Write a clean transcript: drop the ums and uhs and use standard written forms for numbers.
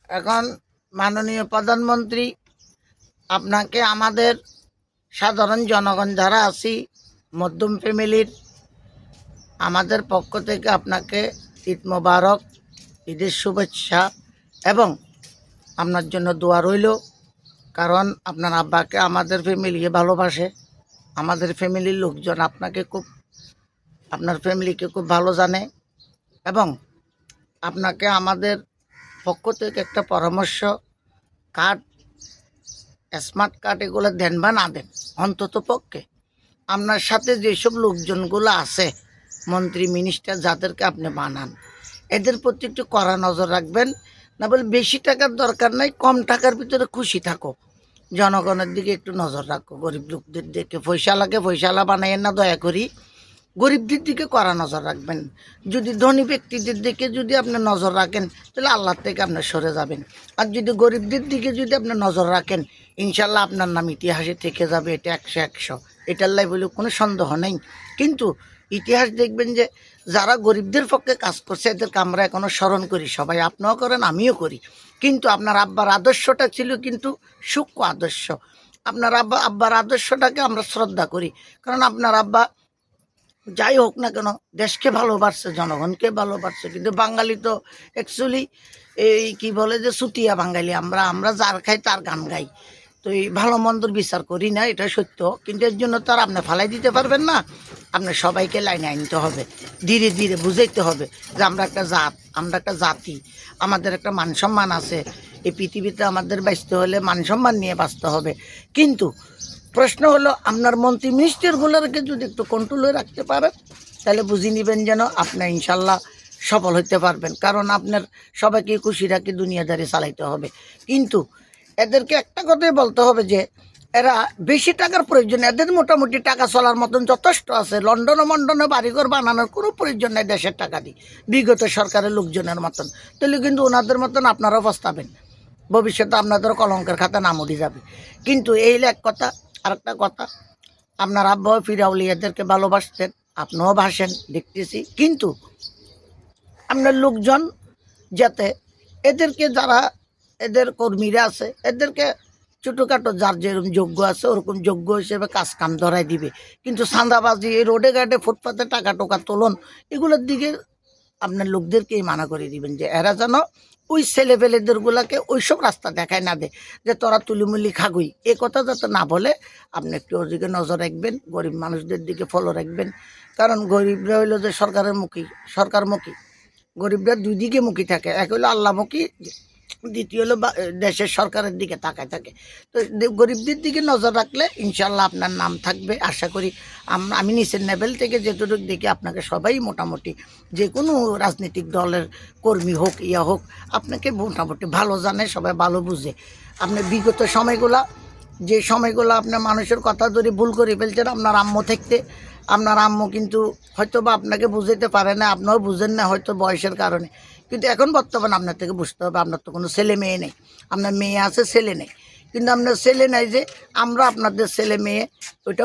এখন মাননীয় প্রধানমন্ত্রী আপনাকে আমাদের সাধারণ জনগণ যারা আছি মধ্যম ফ্যামিলির আমাদের পক্ষ থেকে আপনাকে ঈদ মোবারক, ঈদের শুভেচ্ছা এবং আপনার জন্য দোয়া রইল। কারণ আপনার আব্বাকে আমাদের ফ্যামিলি ভালোবাসে, আমাদের ফ্যামিলির লোকজন আপনার ফ্যামিলিকে খুব ভালো জানে এবং আপনাকে আমাদের পক্ষ থেকে একটা পরামর্শ, কার্ড, স্মার্ট কার্ড এগুলো দেন বা না দেন, অন্তত পক্ষে আপনার সাথে যেসব লোকজনগুলো আছে মন্ত্রী মিনিস্টার যাদেরকে আপনি বানান এদের প্রতি একটু কড়া নজর রাখবেন। না বলে বেশি টাকার দরকার নাই, কম টাকার ভিতরে খুশি থাকো, জনগণের দিকে একটু নজর রাখো, গরিব লোকদের দিকে পয়সালা বানাইয়েন না, দয়া করি গরিবদের দিকে কড়া নজর রাখবেন। যদি ধনী ব্যক্তিদের দিকে যদি আপনি নজর রাখেন তাহলে আল্লাহর থেকে আপনি সরে যাবেন, আর যদি গরিবদের দিকে যদি আপনি নজর রাখেন ইনশাল্লাহ আপনার নাম ইতিহাসে থেকে যাবে। এটা 100 এটার লাই বলে কোনো সন্দেহ নেই। কিন্তু ইতিহাস দেখবেন যে যারা গরিবদের পক্ষে কাজ করছে এদেরকে আমরা এখনও স্মরণ করি, সবাই আপনিও করেন আমিও করি। কিন্তু আপনার আব্বার আদর্শটা ছিল কিন্তু সূক্ষ্ম আদর্শ। আপনার আব্বার আদর্শটাকে আমরা শ্রদ্ধা করি, কারণ আপনার আব্বা যাই হোক না কেন দেশকে ভালোবাসছে, জনগণকে ভালোবাসছে। কিন্তু বাঙালি তো অ্যাকচুয়ালি এই কি বলে যে চুতিয়া বাঙালি, আমরা যার খাই তার গান গাই, তো এই ভালো মন্দর বিচার করি না, এটা সত্য। কিন্তু এর জন্য তো আর আপনি ফালাই দিতে পারবেন না, আপনার সবাইকে লাইনে আনতে হবে, ধীরে ধীরে বুঝাইতে হবে যে আমরা একটা জাত, আমরা একটা জাতি, আমাদের একটা মান সম্মান আছে। এই পৃথিবীতে আমাদের বাঁচতে হলে মান সম্মান নিয়ে বাঁচতে হবে। কিন্তু প্রশ্ন হলো আপনার মন্ত্রী মিনিস্টারগুলোকে যদি একটু কন্ট্রোলে রাখতে পারেন তাহলে বুঝে নেবেন যেন আপনি ইনশাল্লাহ সফল হতে পারবেন। কারণ আপনার সবাইকে খুশি রাখি দুনিয়াদারি চালাইতে হবে। কিন্তু এদেরকে একটা কথাই বলতে হবে যে এরা বেশি টাকার প্রয়োজন, এদের মোটামুটি টাকা চলার মতন যথেষ্ট আছে। মন্ডনে বাড়িঘর বানানোর কোনো প্রয়োজন নেই দেশের টাকা দিয়ে, বিগত সরকারের লোকজনের মতন। তাহলে কিন্তু ওনাদের মতন আপনারাও পস্তাবেন, ভবিষ্যতে আপনাদের কলঙ্কের খাতা নাম উঠে যাবে। কিন্তু এই এক কথা। আরেকটা কথা, আপনার আব্বা ফিরাউলিয়াদেরকে ভালোবাসতেন, আপনিও ভাসেন দেখতেছি। কিন্তু আপনার লোকজন যাতে এদেরকে, যারা এদের কর্মীরা আছে এদেরকে ছোটোখাটো যার যেরকম যোগ্য আছে ওরকম যোগ্য হিসেবে কাজ কাম ধরাই দিবে। কিন্তু চাঁদাবাজি, এই রোডে ঘাটে ফুটপাতে টাকা টোকা তোলন, এগুলোর দিকে আপনার লোকদেরকেই মানা করে দিবেন যে এরা যেন ওই ছেলেপেলেদেরগুলোকে ওইসব রাস্তা দেখায় না দেয় যে তোরা তুলিমুলি খাগুই, এ কথা যাতে না বলে আপনি একটু ওর দিকে নজর রাখবেন, গরিব মানুষদের দিকে ফলো রাখবেন। কারণ গরিবরা হইলো যে সরকারমুখী, গরিবরা দুই দিকে মুখী থাকে, এক হলো আল্লাহমুখী, দ্বিতীয় হলো দেশের সরকারের দিকে তাকায় থাকে। তো গরিবদের দিকে নজর রাখলে ইনশাল্লাহ আপনার নাম থাকবে। আশা করি আমি নিচের লেভেল থেকে যেটুকু দেখি আপনাকে সবাই মোটামুটি যে কোনো রাজনৈতিক দলের কর্মী হোক হোক আপনাকে মোটামুটি ভালো জানে, সবাই ভালো বুঝে। আপনি বিগত সময়গুলো আপনার মানুষের কথা ধরে ভুল করে ফেলছেন। আপনার আম্মু থাকতে আপনার আম্মু কিন্তু হয়তো বা আপনাকে বুঝাইতে পারে না, আপনিও বুঝেন না হয়তো বয়সের কারণে। কিন্তু এখন বর্তমানে আপনার থেকে বুঝতে হবে আপনার তো কোনো ছেলে মেয়ে নেই, আপনার মেয়ে আছে ছেলে নেই। কিন্তু আপনার ছেলে নেই যে আমরা আপনাদের ছেলে মেয়ে ওইটা